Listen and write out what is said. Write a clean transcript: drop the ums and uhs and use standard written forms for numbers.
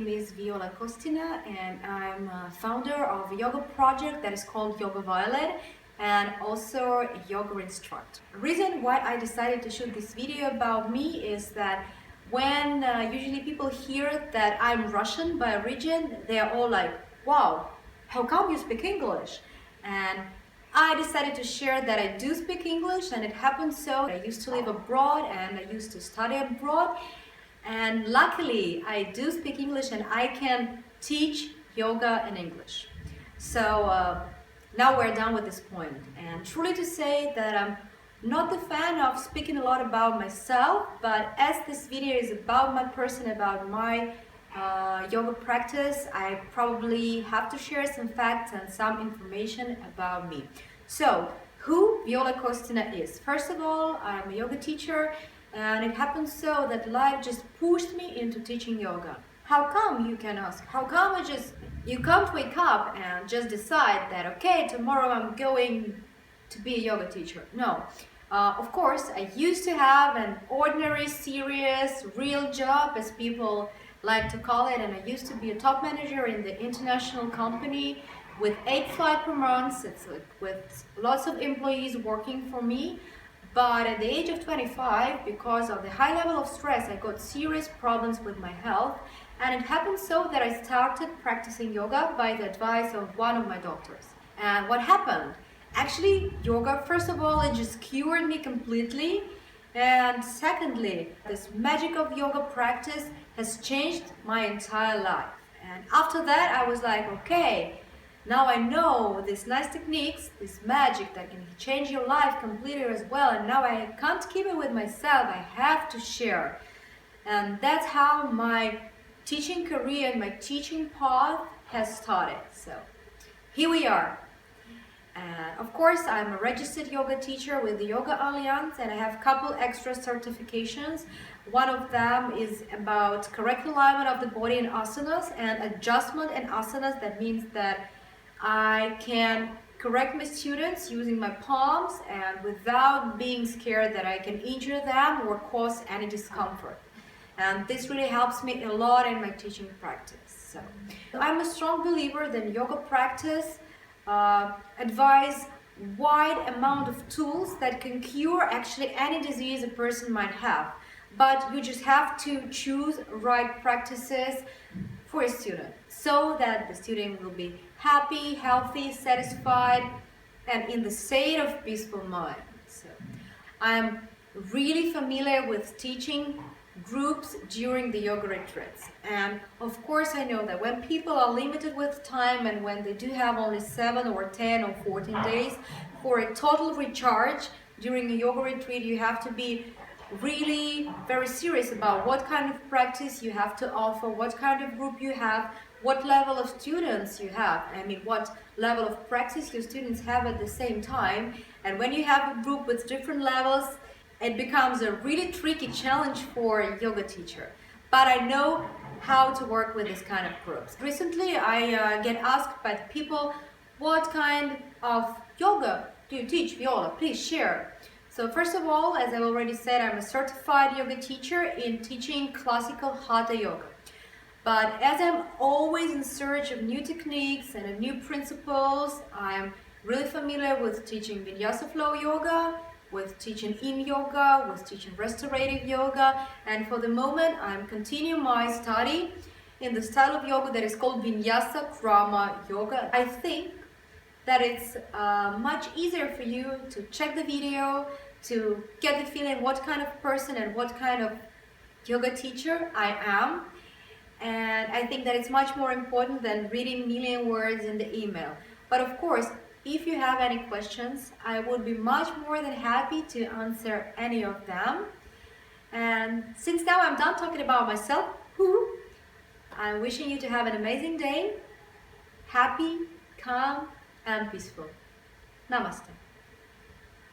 name is Viola and I'm a founder of a yoga project that is called Viola and also a yoga instructor. The reason why I decided to shoot this video about me is that when usually people hear that I'm Russian by origin, they're all like, wow, how come you speak English? And I decided to share that I do speak English, and it happened so. I used to live abroad and I used to study abroad. And luckily, I do speak English and I can teach yoga in English. So now we're done with this point. And truly to say that I'm not the fan of speaking a lot about myself, but as this video is about my person, about my yoga practice, I probably have to share some facts and some information about me. So, who Viola Kostina is? First of all, I'm a yoga teacher. And it happened so that life just pushed me into teaching yoga. How come, you can ask? How come you can't wake up and just decide that, okay, tomorrow I'm going to be a yoga teacher? No. Of course, I used to have an ordinary, serious, real job, as people like to call it, and I used to be a top manager in the international company with 8 flights per month. It's like with lots of employees working for me. But at the age of 25, because of the high level of stress, I got serious problems with my health. And it happened so that I started practicing yoga by the advice of one of my doctors. And what happened? Actually, yoga, first of all, it just cured me completely. And secondly, this magic of yoga practice has changed my entire life. And after that, I was like, okay, now I know these nice techniques, this magic that can change your life completely as well, and now I can't keep it with myself, I have to share. And that's how my teaching career and my teaching path has started. So here we are. And of course, I'm a registered yoga teacher with the Yoga Alliance, and I have a couple extra certifications. One of them is about correct alignment of the body in asanas and adjustment in asanas. That means that I can correct my students using my palms and without being scared that I can injure them or cause any discomfort. And this really helps me a lot in my teaching practice. So I'm a strong believer that yoga practice advise wide amount of tools that can cure actually any disease a person might have. But you just have to choose right practices for a student so that the student will be happy, healthy, satisfied, and in the state of peaceful mind. So I'm really familiar with teaching groups during the yoga retreats. And of course, I know that when people are limited with time and when they do have only 7 or 10 or 14 days for a total recharge during a yoga retreat, you have to be really very serious about what kind of practice you have to offer, what kind of group you have, what level of students you have. I mean, what level of practice your students have at the same time. And when you have a group with different levels, it becomes a really tricky challenge for a yoga teacher. But I know how to work with this kind of groups. Recently, I get asked by people, what kind of yoga do you teach, Viola? Please share. So first of all, as I already said, I'm a certified yoga teacher in teaching classical Hatha yoga. But as I'm always in search of new techniques and new principles, I'm really familiar with teaching Vinyasa flow yoga, with teaching Yin yoga, with teaching restorative yoga, and for the moment I'm continuing my study in the style of yoga that is called Vinyasa Krama yoga. I think that it's much easier for you to check the video, to get the feeling what kind of person and what kind of yoga teacher I am. And I think that it's much more important than reading a million words in the email. But of course, if you have any questions, I would be much more than happy to answer any of them. And since now I'm done talking about myself, I'm wishing you to have an amazing day, happy, calm, and peaceful. Namaste.